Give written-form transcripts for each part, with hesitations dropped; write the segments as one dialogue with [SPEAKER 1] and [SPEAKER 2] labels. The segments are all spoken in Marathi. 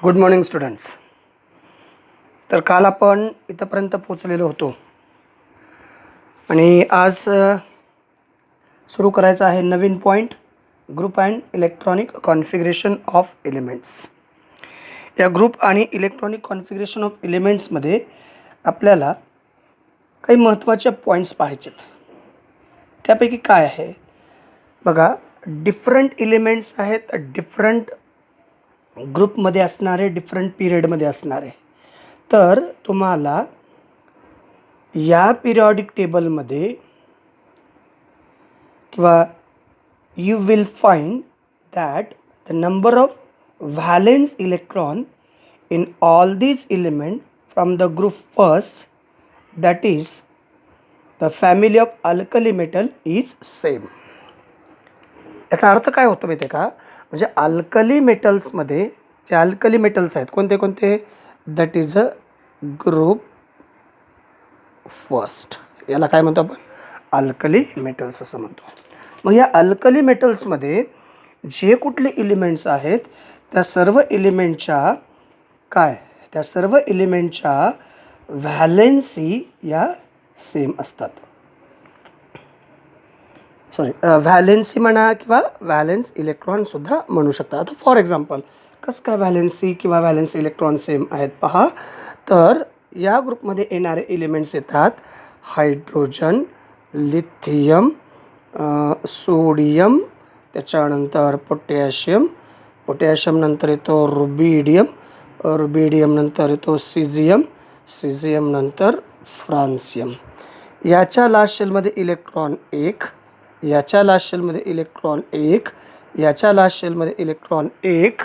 [SPEAKER 1] Good morning students. तर काल आपण इथंपर्यंत पोचलेलो होतो आणि आज सुरू करायचं आहे नवीन point, group and electronic configuration of elements. या ग्रुप आणि इलेक्ट्रॉनिक कॉन्फिगरेशन ऑफ एलिमेंट्समध्ये आपल्याला काही महत्त्वाचे पॉईंट्स पाहायचेत. त्यापैकी काय आहे बघा, डिफरंट एलिमेंट्स आहेत, डिफरंट ग्रुपमध्ये असणारे, डिफरंट पिरियडमध्ये असणारे. तर तुम्हाला या पिरियॉडिक टेबलमध्ये किंवा you will find that the number of valence electron in all these element from the group first, that is the family of alkali metal is same. याचा अर्थ काय होतो माहिती आहे का? म्हणजे अल्कली मेटल्समध्ये जे अल्कली मेटल्स आहेत कोणते कोणते, that is a group first. याला काय म्हणतो आपण? अल्कली मेटल्स असं म्हणतो. मग या अल्कली मेटल्समध्ये जे कुठले एलिमेंट्स आहेत त्या सर्व एलिमेंटच्या त्या सर्व एलिमेंटच्या व्हॅलेन्सी या सेम असतात. व्हॅलेन्सी म्हणा किंवा व्हॅलेन्स इलेक्ट्रॉनसुद्धा म्हणू शकता. आता फॉर एक्झाम्पल कसं काय व्हॅलेन्सी किंवा व्हॅलेन्स इलेक्ट्रॉन सेम आहेत पहा. तर या ग्रुपमध्ये येणारे एलिमेंट्स येतात हायड्रोजन, लिथियम, सोडियम, त्याच्यानंतर पोटॅशियम नंतर येतो रुबिडियम नंतर येतो सिझियम नंतर फ्रान्सियम. याच्या लास्ट शेलमध्ये इलेक्ट्रॉन 1, याच्या लास्ट शेलमध्ये इलेक्ट्रॉन 1, याच्या लास्ट शेलमध्ये इलेक्ट्रॉन 1,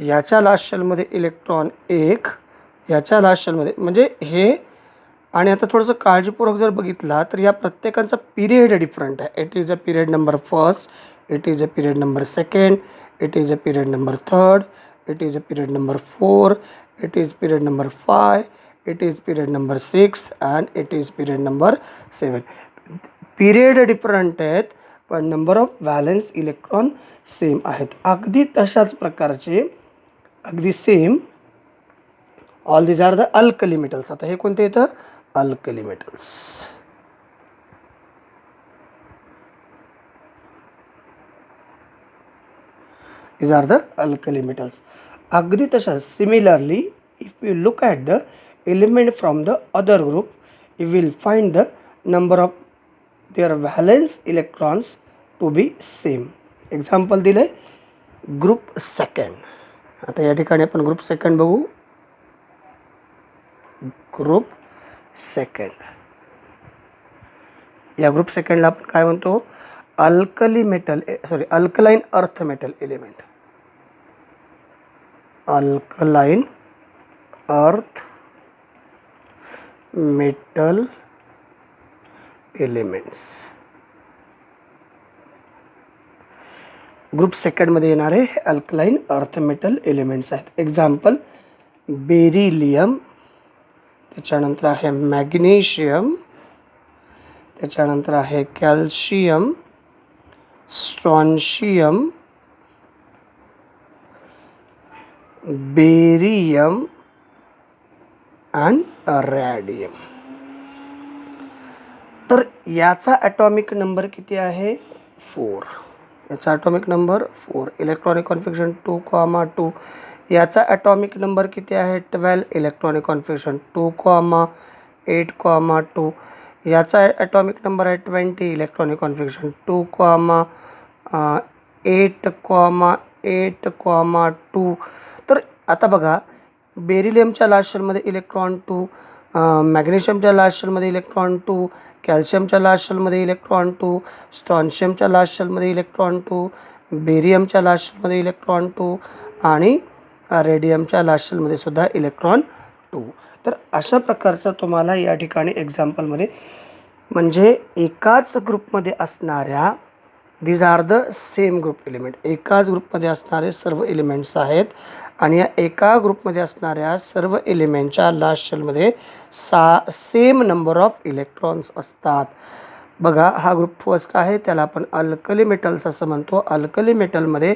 [SPEAKER 1] याच्या लास्ट शेलमध्ये इलेक्ट्रॉन 1, याच्या लास्ट शेलमध्ये, म्हणजे हे. आणि आता थोडंसं काळजीपूर्वक जर बघितला तर या प्रत्येकाचा पिरियड डिफरंट आहे. It is a period number first, it is a period number second, it is a period number third, it is a period number 4, it is period number 5, it is period number 6 and it is period number 7. Period different आहेत पण number of valence electron same आहेत. अगदी तशाच प्रकारचे, अगदी same, all these are the alkali metals. आता हे कोणते येतं? Alkali metals. these are the alkali metals. अगदी तशाच similarly if you look at the element from the other group, you will find the number of their valence electrons to be same. Example दिलं आहे ग्रुप सेकंड. आता या ठिकाणी आपण ग्रुप सेकंड बघू. ग्रुप सेकंड, या ग्रुप सेकंडला आपण काय म्हणतो? Alkaline earth metal element. Alkaline earth metal elements group सेकंडमध्ये येणारे हे अल्कलाइन अर्थ मेटल एलिमेंट्स आहेत. एक्झाम्पल बेरिलियम, त्याच्यानंतर आहे मॅग्नेशियम, त्याच्यानंतर आहे calcium, strontium, barium and radium. तर याचा ॲटॉमिक नंबर किती आहे? 4. याचा ॲटॉमिक नंबर 4. Electronic configuration 2,2. याचा ॲटॉमिक नंबर किती आहे? 12. Electronic configuration 2,8,2. याचा ॲटॉमिक नंबर आहे 20. Electronic configuration 2,8,2. तर आता बघा, बेरिलियमच्या लास्ट शेलमध्ये इलेक्ट्रॉन 2, मॅग्नेशियमच्या लास्ट शेलमध्ये इलेक्ट्रॉन 2, कॅल्शियमच्या लास्ट शेलमध्ये इलेक्ट्रॉन 2, स्ट्रॉन्शियमच्या लास्ट शेलमध्ये इलेक्ट्रॉन 2, बेरियमच्या लास्ट शेलमध्ये इलेक्ट्रॉन 2 आणि रेडियमच्या लास्ट शेलमध्ये सुद्धा इलेक्ट्रॉन 2. तर अशा प्रकारचं तुम्हाला या ठिकाणी एक्झाम्पलमध्ये, म्हणजे एकाच ग्रुपमध्ये असणाऱ्या, these are the same group element, एकाच ग्रुपमध्ये असणारे सर्व एलिमेंट्स आहेत आणि या एका ग्रुपमध्ये असणाऱ्या सर्व एलिमेंटच्या लास्ट शेलमध्ये सेम नंबर ऑफ इलेक्ट्रॉन्स असतात. बघा, हा ग्रुप फर्स्ट आहे, त्याला आपण अल्कली मेटल्स असं म्हणतो. अल्कली मेटलमध्ये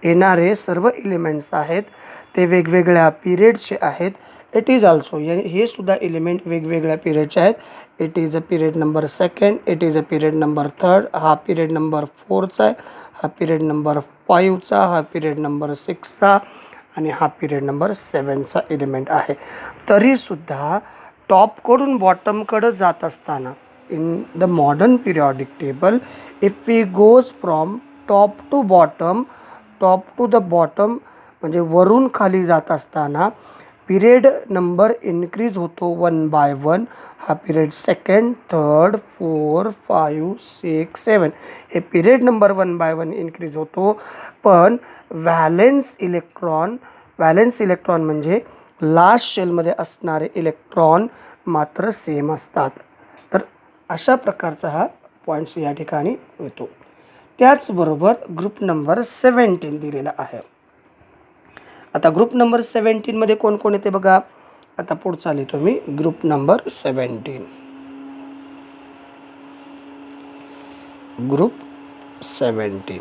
[SPEAKER 1] येणारे सर्व एलिमेंट्स आहेत ते वेगवेगळ्या पिरियडचे आहेत. इट इज ऑल्सो हे सुद्धा एलिमेंट वेगवेगळ्या पिरियडचे आहेत. It is a period number second, it is a period number third, हा पिरियड नंबर 4चा आहे, हा पिरियड नंबर 5चा, हा पिरियड नंबर 6चा आणि हा पिरियड नंबर 7चा एलिमेंट आहे. तरीसुद्धा टॉपकडून बॉटमकडं जात असताना in the modern periodic table if we goes from top to bottom, top to the bottom म्हणजे वरून खाली जात असताना पिरियड नंबर इन्क्रीज होतो 1 बाय 1. हा पिरियड सेकंड, थर्ड, 4, 5, 6, 7 हे पिरियड नंबर 1 बाय 1 इन्क्रीज होतो. पण व्हॅलेन्स इलेक्ट्रॉन म्हणजे लास्ट शेलमध्ये असणारे इलेक्ट्रॉन मात्र सेम असतात. तर अशा प्रकारचा हा पॉईंट्स या ठिकाणी येतो. त्याचबरोबर ग्रुप नंबर 17 दिलेला आहे. आता ग्रुप नंबर 17 मध्ये कोण कोण येते बघा. आता पुढचा लिहितो मी ग्रुप नंबर 17. ग्रुप 17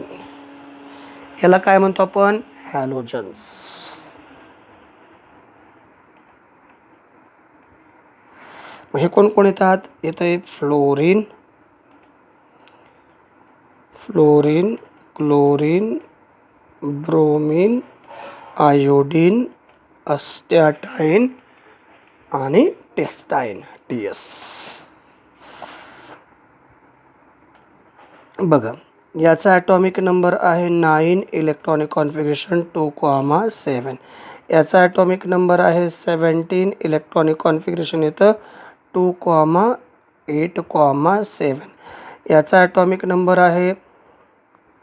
[SPEAKER 1] याला काय म्हणतो आपण, हॅलोजन्स. हे कोण कोण येतात, येतं फ्लोरीन, क्लोरीन, ब्रोमीन, आयोडीन, अस्टॅटाईन आणि टेस्टाईन, TS. बघा याचा ॲटॉमिक नंबर आहे 9, इलेक्ट्रॉनिक कॉन्फिगरेशन 2,7. याचा ॲटॉमिक नंबर आहे 17, इलेक्ट्रॉनिक कॉन्फिगरेशन येतं 2,8,7. याचा ॲटॉमिक नंबर आहे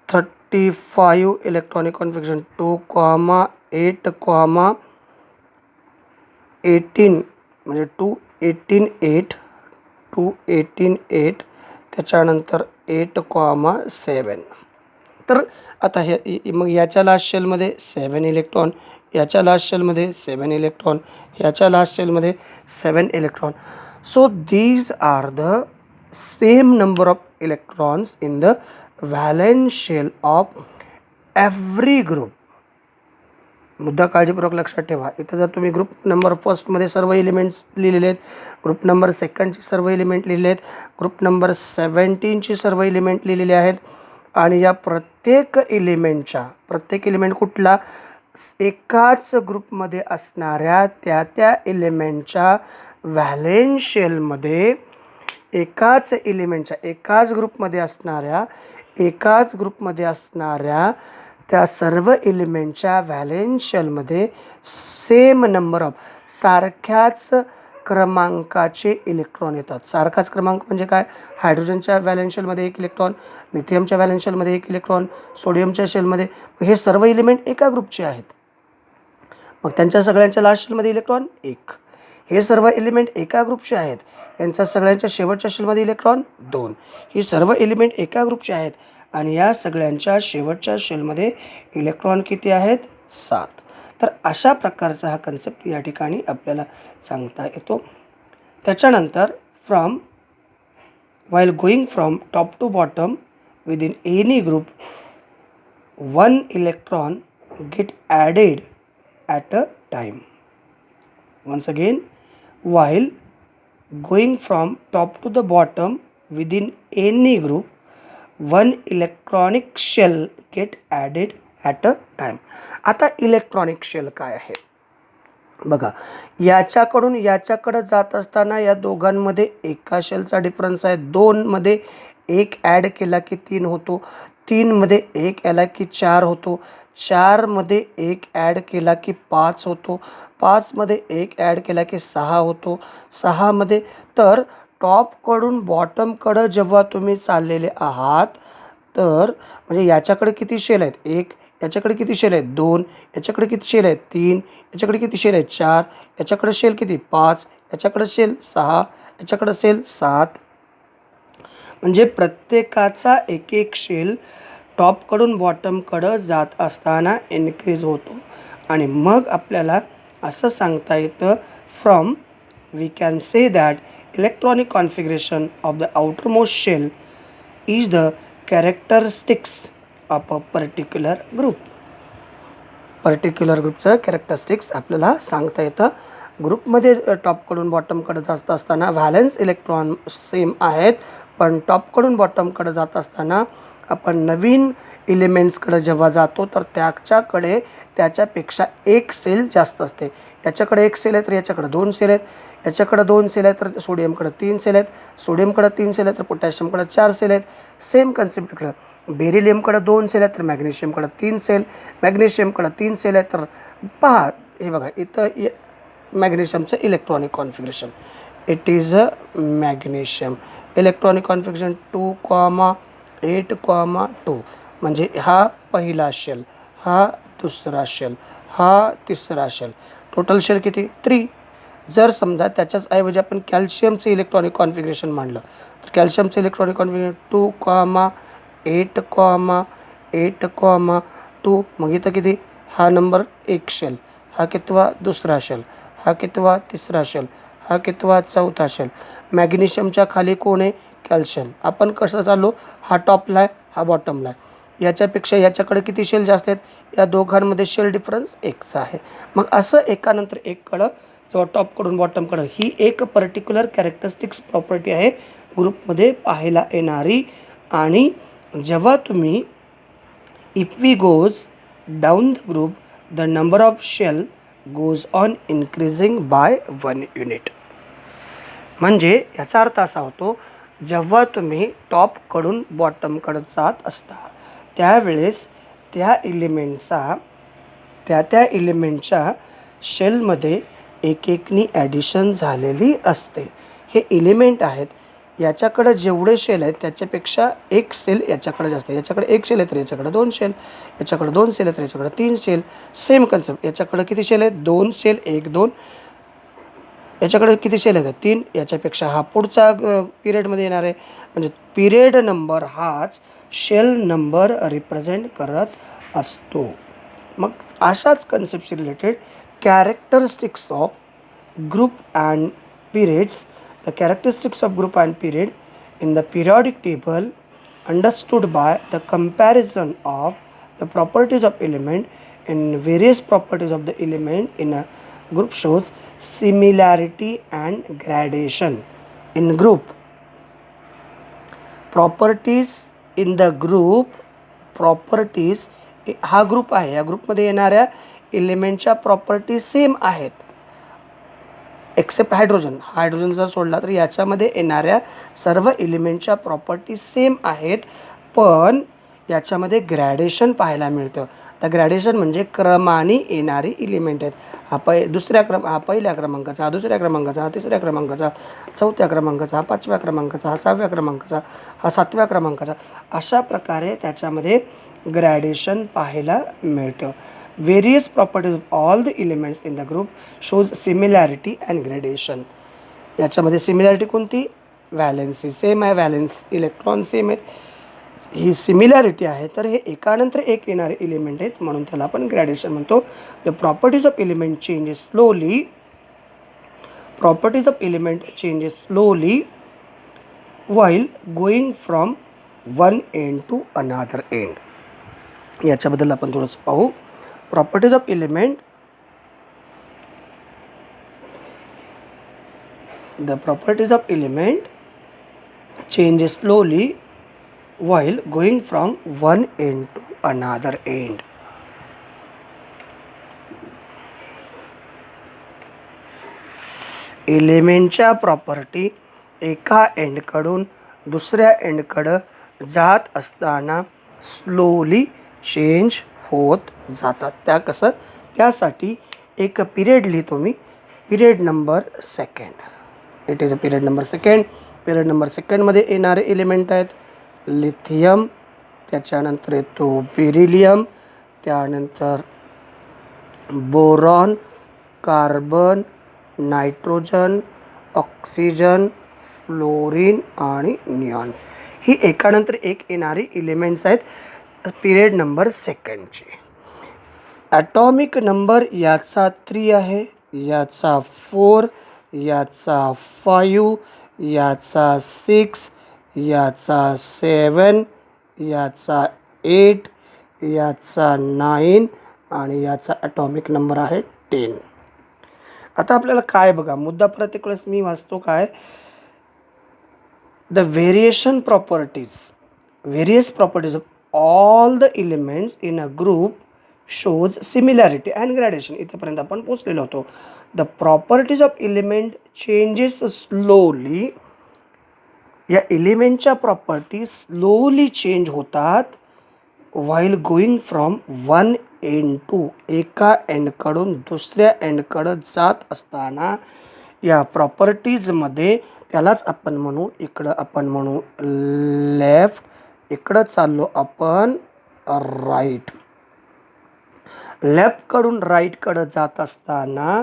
[SPEAKER 1] 35, इलेक्ट्रॉनिक कॉन्फिगरेशन 2,8,18 म्हणजे 218,8 त्याच्यानंतर 8,7. तर आता हे मग याच्या लास्ट शेलमध्ये 7 इलेक्ट्रॉन, याच्या लास्ट शेलमध्ये 7 इलेक्ट्रॉन, याच्या लास्ट शेलमध्ये 7 electron. So these are the same number of electrons in the valence shell of every group. मुद्दा काळजीपूर्वक लक्षात ठेवा. इथं जर तुम्ही ग्रुप नंबर फर्स्टमध्ये सर्व एलिमेंट्स लिहिलेले आहेत, ग्रुप नंबर सेकंडची सर्व एलिमेंट लिहिलेले आहेत, ग्रुप नंबर 17ची सर्व एलिमेंट लिहिलेले आहेत आणि या प्रत्येक एलिमेंट कुठला, एकाच ग्रुपमध्ये असणाऱ्या त्या एलिमेंटच्या व्हॅलेन्स शेलमध्ये एकाच ग्रुपमध्ये असणाऱ्या त्या सर्व एलिमेंटच्या व्हॅलेन्स शेलमध्ये सेम नंबर ऑफ सारख्याच क्रमांकाचे इलेक्ट्रॉन येतात. सारखाच क्रमांक म्हणजे काय, हायड्रोजनच्या व्हॅलेन्स शेलमध्ये 1 इलेक्ट्रॉन, लिथियमच्या व्हॅलेन्स शेलमध्ये 1 इलेक्ट्रॉन, सोडियमच्या शेलमध्ये, हे सर्व एलिमेंट एका ग्रुपचे आहेत. मग त्यांच्या सगळ्यांच्या लास्ट शेलमध्ये इलेक्ट्रॉन 1. हे सर्व एलिमेंट एका ग्रुपचे आहेत, यांच्या सगळ्यांच्या शेवटच्या शेलमध्ये इलेक्ट्रॉन 2. ही सर्व एलिमेंट एका ग्रुपचे आहेत आणि या सगळ्यांच्या शेवटच्या शेलमध्ये इलेक्ट्रॉन किती आहेत, 7. तर अशा प्रकारचा हा कन्सेप्ट या ठिकाणी आपल्याला सांगता येतो. त्याच्यानंतर while going from top to bottom within any group, 1 electron get added at a time. Once again, while going from top to the bottom within any group, 1 electronic shell get added at a time. आता इलेक्ट्रॉनिक शेल काय आहे बघा. याच्याकडून याच्याकडे जात असताना या दोघांमध्ये एका शेलचा डिफरन्स आहे. 2 मध्ये 1 ॲड केला की 3 होतो, 3 मध्ये 1 आला की 4 होतो, 4 मध्ये 1 ॲड केला की 5 होतो, 5 मध्ये 1 ॲड केला की 6 होतो, 6 मध्ये. तर टॉपकडून बॉटमकडं जेव्हा तुम्ही चाललेले आहात तर म्हणजे याच्याकडे किती शेल आहेत, 1, याच्याकडे किती शेल आहेत, 2, याच्याकडे किती शेल आहेत, 3, याच्याकडे किती शेल आहेत, 4, याच्याकडे शेल किती, 5, याच्याकडे शेल 6, याच्याकडे शेल 7. म्हणजे प्रत्येकाचा एक एक शेल टॉपकडून बॉटमकडं जात असताना इन्क्रीज होतो आणि मग आपल्याला असं सांगता येतं from we can say that electronic configuration of the outermost shell is the characteristics of a particular group. Particular ग्रुपचं कॅरेक्टरिस्टिक्स आपल्याला सांगता येतं. ग्रुपमध्ये टॉपकडून बॉटमकडे जात असताना व्हॅलेन्स इलेक्ट्रॉन सेम आहेत, पण टॉपकडून बॉटमकडे जात असताना आपण नवीन एलिमेंट्सकडे जेव्हा जातो तर त्याच्याकडे त्याच्यापेक्षा एक सेल जास्त असते. याच्याकडे एक सेल आहे तर याच्याकडे दोन सेल आहेत, याच्याकडे दोन सेल आहेत तर सोडियमकडे तीन सेल आहेत, सोडियमकडे तीन सेल आहेत तर पोटॅशियमकडे चार सेल आहेत. सेम कन्सेप्ट इकडं बेरिलियमकडे दोन सेल आहेत तर मॅग्नेशियमकडे तीन सेल, मॅग्नेशियमकडे तीन सेल आहेत. तर पहा हे बघा इथं मॅग्नेशियमचं electronic configuration, it is a magnesium electronic configuration 2,8,2 म्हणजे हा पहिला शेल, हा दुसरा शेल, हा तिसरा शेल, टोटल शेल किती 3. जर समजा त्याच्याच ऐवजी आपण कॅल्शियमचं इलेक्ट्रॉनिक कॉन्फिगरेशन मांडलं तर कॅल्शियमचं इलेक्ट्रॉनिक कॉन्फिगरेशन 2,8,2 मग इथं किती, हा नंबर एक शेल, हा कितवा दुसरा शेल, हा कितवा तिसरा शेल, हा कितवा चौथा शेल. मॅग्नेशियमच्या खाली कोण आहे, कॅल्शियम. आपण कसं चाललो, हा टॉपला आहे हा बॉटमला आहे, याच्यापेक्षा याच्याकडे किती शेल जास्त आहेत, या दोघांमध्ये शेल डिफरन्स एकचा आहे. मग असं एकानंतर एककडं जेव्हा टॉपकडून बॉटमकडं ही एक पर्टिक्युलर कॅरेक्टरिस्टिक्स प्रॉपर्टी आहे ग्रुपमध्ये पाहायला येणारी. आणि जेव्हा तुम्ही if we goes down the group the number of shell goes on increasing by 1 unit. म्हणजे याचा अर्थ असा होतो, जेव्हा तुम्ही टॉपकडून बॉटमकडं जात असता त्यावेळेस त्या एलिमेंटच्या शेलमध्ये एक एकनी ॲडिशन झालेली असते. हे एलिमेंट आहेत, याच्याकडं जेवढे शेल आहेत त्याच्यापेक्षा एक सेल याच्याकडे जास्त आहे. याच्याकडे एक शेल आहे तर याच्याकडे दोन शेल, याच्याकडे दोन सेल आहे तर याच्याकडे तीन शेल. सेम कन्सेप्ट, याच्याकडे किती शेल आहेत, दोन शेल, एक दोन. याच्याकडे किती शेल आहेत, तीन. याच्यापेक्षा हा पुढचा पिरियडमध्ये येणार आहे. म्हणजे पिरियड नंबर हाच शेल नंबर रिप्रेझेंट करत असतो. मग अशाच कन्सेप्टशी related characteristics of group and periods. The characteristics of group and period in the periodic table understood by the comparison of the properties of element in various properties of the element in a group shows similarity and gradation. In group properties, in the group properties, हा ग्रुप आहे, या ग्रुपमध्ये येणाऱ्या एलिमेंटच्या प्रॉपर्टीज सेम आहेत एक्सेप्ट हायड्रोजन. हायड्रोजन जर सोडला तर याच्यामध्ये येणाऱ्या सर्व एलिमेंटच्या प्रॉपर्टी सेम आहेत, पण याच्यामध्ये ग्रॅडेशन पाहायला मिळतं. तर ग्रॅडेशन म्हणजे क्रमाने येणारी एलिमेंट आहेत. हा पहिल्या क्रमांकाचा, हा दुसऱ्या क्रमांकाचा, हा तिसऱ्या क्रमांकाचा, चौथ्या क्रमांकाचा, हा पाचव्या क्रमांकाचा, हा सहाव्या क्रमांकाचा, हा सातव्या क्रमांकाचा. अशा प्रकारे त्याच्यामध्ये ग्रॅडेशन पाहायला मिळतं. Various properties of all the elements in the group shows similarity and gradation. याच्यामध्ये सिमिलॅरिटी कोणती, व्हॅलेन्सी सेम आहे, व्हॅलेन्स इलेक्ट्रॉन सेम आहेत, ही सिमिलॅरिटी आहे. तर हे एकानंतर एक येणारे एलिमेंट आहेत म्हणून त्याला आपण ग्रॅडेशन म्हणतो. The properties of element changes slowly, properties of element changes slowly while going from one end to another end. याच्याबद्दल आपण थोडंसं पाहू. Properties of element, the properties of element changes slowly while going from one end to another end. एलिमेंटच्या प्रॉपर्टी एका एंडकडून दुसऱ्या एंडकडं जात असताना स्लोली चेंज होत जातात. त्यासाठी एक पिरियड लिहितो मी, period number second. It is a period number second. Period number सेकंडमध्ये येणारे एलिमेंट आहेत लिथियम, त्याच्यानंतर येतो बेरिलियम, त्यानंतर boron, carbon, nitrogen, oxygen, fluorine आणि निऑन. ही एकानंतर एक येणारी एलिमेंट्स आहेत पिरियड नंबर सेकंडची. ॲटॉमिक नंबर याचा 3 आहे, याचा 4, याचा 5, याचा 6, याचा 7, याचा 8, याचा 9 आणि याचा ॲटॉमिक नंबर आहे 10. आता आपल्याला काय बघा, मुद्दा परत एक वेळेस मी वाचतो काय, the various properties of all the elements in a group shows similarity and gradation. इथेपर्यंत आपण पोहोचलेलो होतो. The properties of element changes slowly. या एलिमेंटच्या प्रॉपर्टी स्लोली चेंज होतात while going from one end to, एका एंडकडून दुसऱ्या एंडकडं जात असताना या प्रॉपर्टीजमध्ये त्यालाच आपण म्हणू, इकडं आपण म्हणू लेफ्ट, इकडं चाललो आपण राईट. लेफ्टकडून राईटकडं जात असताना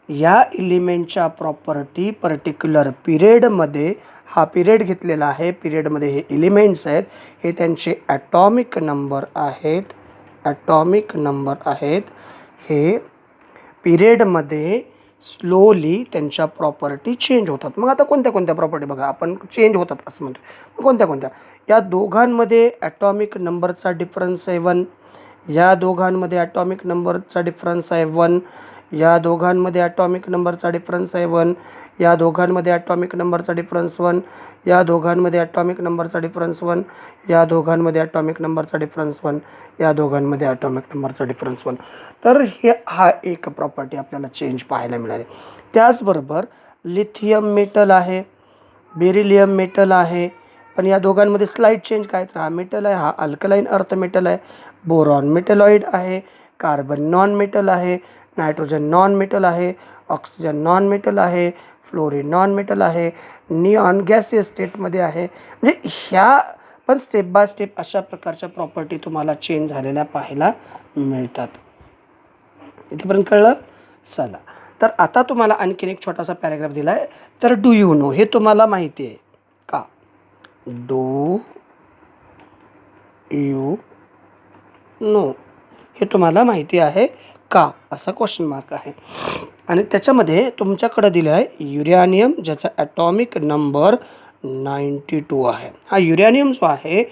[SPEAKER 1] या एलिमेंटच्या प्रॉपर्टी पर्टिक्युलर पिरियडमध्ये, हा पिरियड घेतलेला आहे, पिरियडमध्ये हे एलिमेंट्स आहेत, हे त्यांचे ॲटॉमिक नंबर आहेत, ॲटॉमिक नंबर आहेत. हे पिरियडमध्ये स्लोली त्यांच्या प्रॉपर्टी चेंज होतात. मग आता कोणत्या कोणत्या प्रॉपर्टी बघा, आपण चेंज होतात असं म्हणतो. मग कोणत्या कोणत्या? या दोघांमध्ये ॲटॉमिक नंबरचा डिफरन्स आहे 1, या दोघांमध्ये ॲटॉमिक नंबरचा डिफरन्स आहे 1, या दोघांमध्ये ॲटॉमिक नंबरचा डिफरन्स आहे 1, या दोघांमध्ये ॲटॉमिक नंबरचा डिफरन्स 1, या दोघांमध्ये ॲटॉमिक नंबरचा डिफरन्स 1, या दोघांमध्ये ॲटॉमिक नंबरचा डिफरन्स 1, या दोघांमध्ये ॲटॉमिक नंबरचा डिफरन्स 1. तर हा एक प्रॉपर्टी आपल्याला चेंज पाहायला मिळाली. त्याचबरोबर लिथियम मेटल आहे, बेरिलियम मेटल आहे, पण या दोघांमध्ये स्लाईट चेंज काय, तर हा मेटल आहे, हा अल्कलाईन अर्थ मेटल आहे. बोरॉन मेटलॉइड आहे, कार्बन नॉन मेटल आहे, नायट्रोजन नॉन मेटल आहे, ऑक्सिजन नॉन मेटल आहे, फ्लोरीन नॉन मेटल आहे, निऑन गॅसियस स्टेटमध्ये आहे. म्हणजे ह्या पण स्टेप बाय स्टेप अशा प्रकारच्या प्रॉपर्टी तुम्हाला चेंज झालेल्या पाहायला मिळतात. इथेपर्यंत कळलं? चला, तर आता तुम्हाला आणखीन एक छोटासा पॅराग्राफ दिला आहे. तर डू यू नो, हे तुम्हाला माहिती आहे का? डू यू नो, हे तुम्हाला माहिती आहे का, असा क्वेश्चन मार्क आहे. आणि त्याच्यामध्ये तुमच्याकडं दिलं आहे युरॅनियम, ज्याचा ॲटॉमिक नंबर 92 आहे. हा युरॅनियम जो आहे,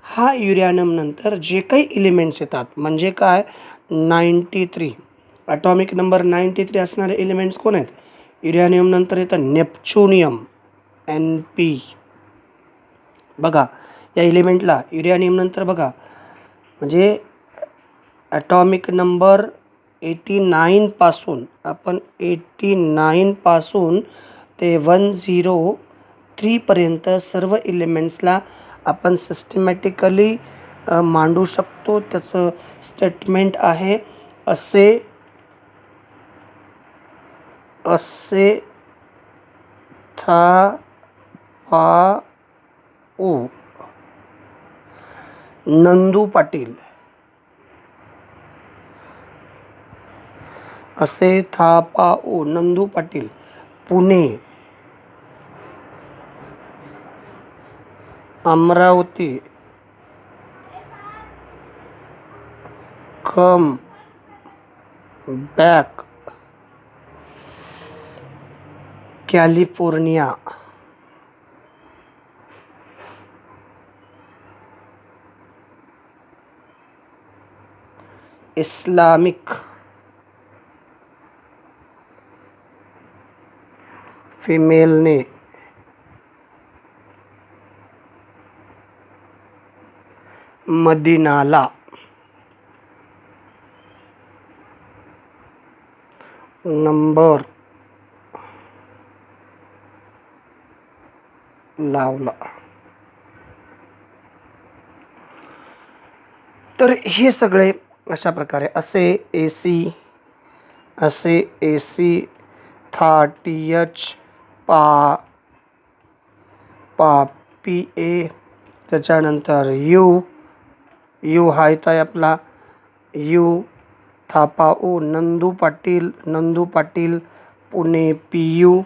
[SPEAKER 1] हा युरॅनियम नंतर जे काही एलिमेंट्स येतात, म्हणजे काय, 93 ॲटॉमिक नंबर 93 असणारे एलिमेंट्स कोण आहेत? युरॅनियम नंतर येतं नेपच्युनियम, NP. बघा या एलिमेंटला युरॅनियम नंतर बघा, म्हणजे ॲटॉमिक नंबर 89 पासून, आपण 89 पासून ते 103 पर्यंत सर्व एलिमेंट्सला आपण सिस्टमॅटिकली मांडू शकतो. त्याचं स्टेटमेंट आहे असे था पा ओ नंदू पाटील, असे थापाओ Nandu Patil, Pune, Amravati, come back, California. Islamic, फिमेलने, मदिनाला, नंबर लावला. तर हे सगळे अशा प्रकारे असे AC, असे AC, था TH, पा PA, त्याच्यानंतर यू हा येत आहे आपला यू, थापाओ नंदू पाटील, पुणे PU,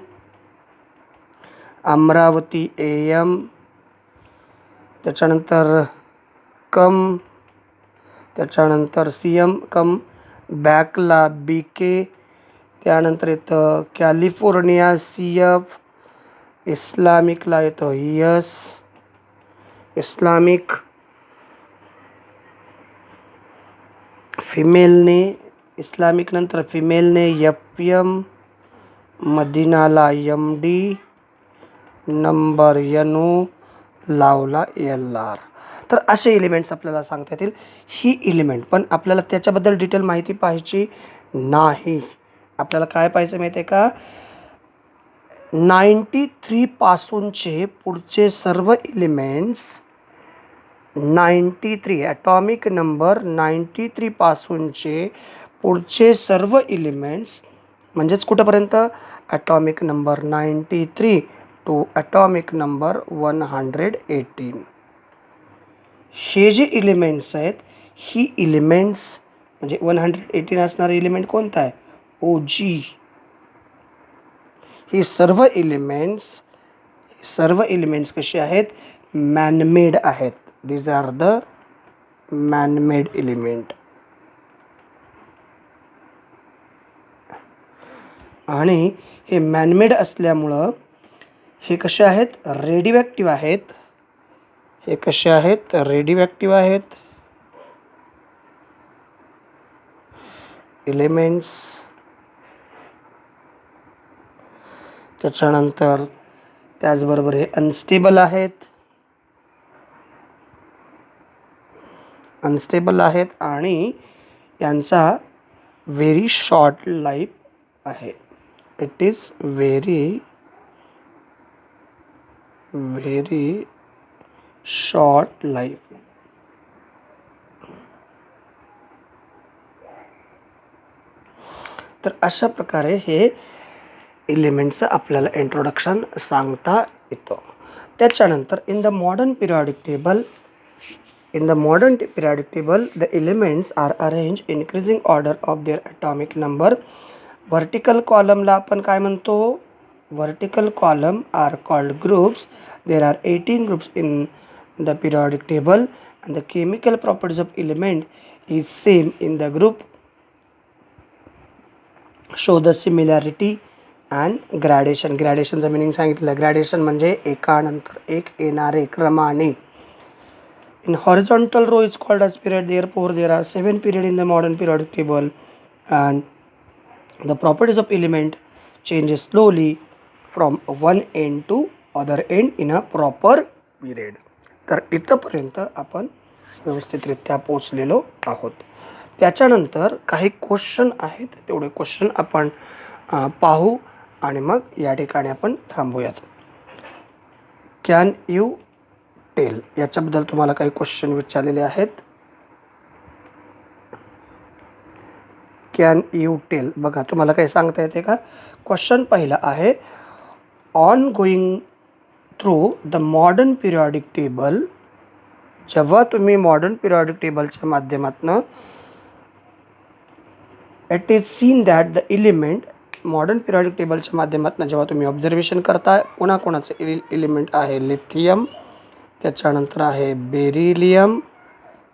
[SPEAKER 1] अमरावती AM, त्याच्यानंतर कम, त्याच्यानंतर CM कम बॅकला BK, त्यानंतर येतं कॅलिफोर्निया CF, इस्लामिकला येतं ES, इस्लामिक, फिमेलने इस्लामिक नंतर फिमेलने FM, मदिनाला MD, नंबर NO, लावला LR. तर असे एलिमेंट्स आपल्याला सांगता येतील. ही एलिमेंट पण आपल्याला त्याच्याबद्दल डिटेल माहिती पाहिजे नाही. आपल्याला काय पाहिजे माहिती आहे का, 93 पासूनचे पुढचे सर्व एलिमेंट्स, 93 ॲटॉमिक नंबर 93 पासूनचे पुढचे सर्व एलिमेंट्स म्हणजेच कुठंपर्यंत, atomic number 93 to atomic number 118. हे जे एलिमेंट्स आहेत, ही एलिमेंट्स म्हणजे 118 असणारा एलिमेंट कोणता आहे, OG. ही सर्व एलिमेंट्स कशी आहेत, मॅनमेड आहेत. These are the manmade element. आणि हे मॅनमेड असल्यामुळं हे कसे आहेत, रेडिओॲक्टिव्ह आहेत. हे कसे आहेत, रेडिओॲक्टिव्ह आहेत एलिमेंट्स. त्याच्यानंतर त्याचबरोबर हे अनस्टेबल आहेत आणि यांचा व्हेरी शॉर्ट लाईफ आहे. It is very short life. तर अशा प्रकारे हे एलिमेंटचं आपल्याला इंट्रोडक्शन सांगता येतं. त्याच्यानंतर in the modern periodic table the elements are arrange increasing order of their atomic number. Vertical कॉलमला आपण काय म्हणतो, vertical column are called groups. There are 18 groups in the periodic table and the chemical properties of element is same in the group. Show the similarity and gradation. ग्रॅडेशनचं मिनिंग सांगितलं. ग्रॅडेशन म्हणजे एकानंतर एक येणारे क्रमाने. In horizontal row is called as period. Therefore there are 7 period in the modern periodic table and the properties of element changes slowly from one end to other end in a proper period. तर इथंपर्यंत आपण व्यवस्थितरित्या पोचलेलो आहोत. त्याच्यानंतर काही क्वेश्चन आहेत, तेवढे क्वेश्चन आपण पाहू आणि मग या ठिकाणी आपण थांबूयात. कॅन यू टेल याच्याबद्दल तुम्हाला काही क्वेश्चन विचारलेले आहेत. कॅन यू टेल बघा, तुम्हाला काही सांगता येते का. क्वेश्चन पहिला आहे, on going through the modern periodic table. जेव्हा तुम्ही मॉडर्न पिरियॉडिक टेबलच्या माध्यमातून it is seen that the element, modern periodic टेबलच्या माध्यमातून जेव्हा तुम्ही ऑब्झर्वेशन करता, कोणाकोणाचं एलिमेंट आहे, लिथियम, त्याच्यानंतर आहे बेरिलियम,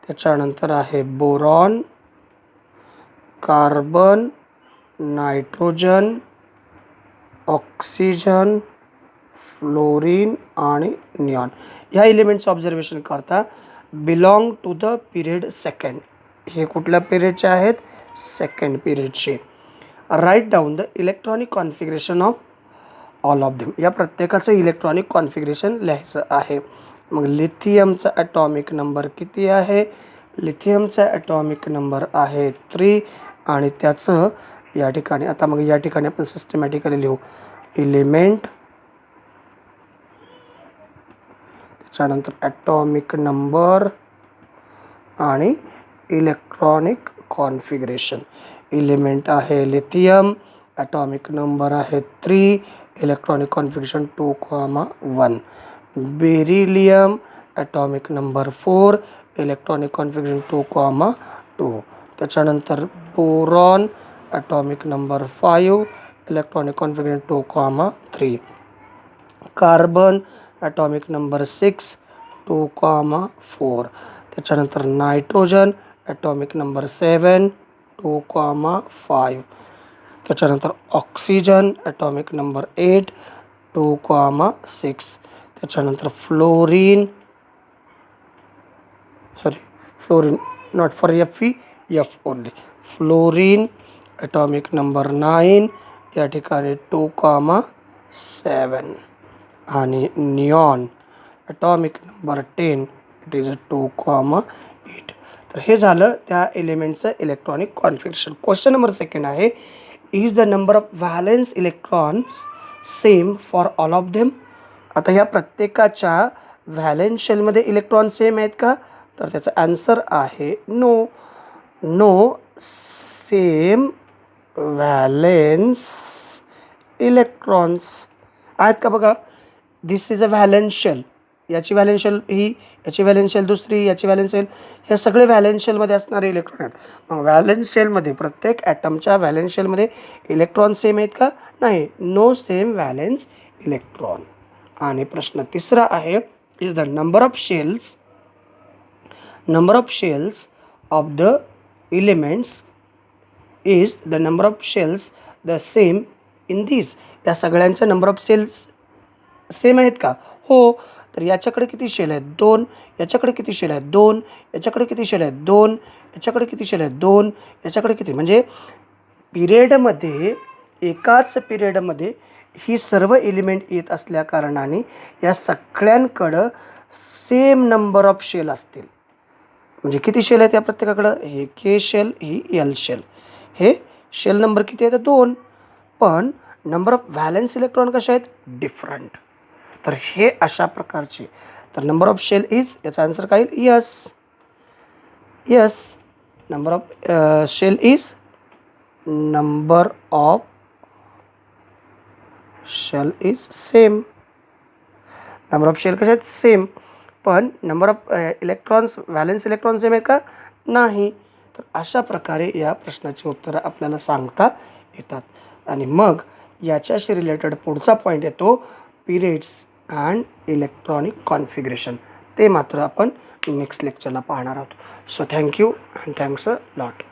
[SPEAKER 1] त्याच्यानंतर आहे boron, carbon, nitrogen, oxygen, fluorine आणि निऑन. ह्या एलिमेंटचं ऑब्झर्वेशन करता belong to the period second. हे कुठल्या पिरियडचे आहेत, सेकंड पिरियडचे. Write down the electronic configuration of all of them. या प्रत्येकाचं इलेक्ट्रॉनिक कॉन्फिगरेशन लिहायचं आहे. मग लिथियमचा ॲटॉमिक नंबर किती आहे, लिथियमचा ॲटॉमिक नंबर आहे 3 आणि त्याचं या ठिकाणी, आता मग या ठिकाणी आपण सिस्टमॅटिकली लिहू एलिमेंट, त्याच्यानंतर ॲटॉमिक नंबर आणि इलेक्ट्रॉनिक कॉन्फिगरेशन. एलिमेंट आहे लिथियम, ॲटॉमिक नंबर आहे 3, electronic configuration 2,1. Beryllium atomic number 4, electronic configuration 2,2. त्याच्यानंतर boron atomic number 5, electronic configuration 2,3. Carbon atomic number 6, 2,4. त्याच्यानंतर नायट्रोजन ॲटॉमिक नंबर 7, 2,5. त्याच्यानंतर ऑक्सिजन ॲटॉमिक नंबर 8, 2,6. त्याच्यानंतर fluorine not for Fe, F only. Fluorine atomic number 9 या ठिकाणी 2,7 आणि neon atomic number 10 it is 2,8. तर हे झालं त्या एलिमेंटचं electronic configuration. Question number second आहे, is the number of valence electrons same for all of them. आता ह्या प्रत्येकाच्या व्हॅलेन्स शेलमध्ये इलेक्ट्रॉन सेम आहेत का? तर त्याचा आन्सर आहे no. No same valence electrons आहेत का बघा. This is a valence shell. याची व्हॅलेन्स शेल ही, याची व्हॅलेन्स शेल दुसरी, याची व्हॅलेन्स शेल, हे सगळे व्हॅलेन्स शेलमध्ये असणारे इलेक्ट्रॉन आहेत. मग व्हॅलेन्स शेलमध्ये प्रत्येक ॲटमच्या व्हॅलेन्स शेलमध्ये इलेक्ट्रॉन सेम आहेत का? नाही. No same valence electron. आणि प्रश्न तिसरा आहे, is the number of shells of the elements is the number of shells the same in this. या सगळ्यांच्या नंबर ऑफ शेल्स सेम आहेत का? हो. तर याच्याकडे किती शेल आहेत? 2. याच्याकडे किती शेल आहेत? 2. याच्याकडे किती शेल आहेत? 2. याच्याकडे किती शेल आहेत? 2. याच्याकडे किती? म्हणजे पिरियडमध्ये, एकाच पिरियडमध्ये ही सर्व एलिमेंट येत असल्या कारणाने या सगळ्यांकडं सेम नंबर ऑफ शेल असतील. म्हणजे किती शेल आहेत या प्रत्येकाकडं? हे के शेल, ही एल शेल. हे शेल नंबर किती आहे? 2. पण नंबर ऑफ व्हॅलेन्स इलेक्ट्रॉन कसे आहेत? डिफरंट. तर हे अशा प्रकारचे. तर नंबर ऑफ शेल इज, याचा आन्सर काय येईल? Yes. Yes, number of shell is, number of shell is same. Number of shell कसे आहेत? सेम. पण number of electrons, valence electron same आहेत का? नाही. तर अशा प्रकारे या प्रश्नाची उत्तरं आपल्याला सांगता येतात. आणि मग याच्याशी रिलेटेड पुढचा पॉईंट येतो, पिरियड्स अँड इलेक्ट्रॉनिक कॉन्फिगरेशन. ते मात्र आपण नेक्स्ट लेक्चरला पाहणार आहोत. So thank you and thanks a lot.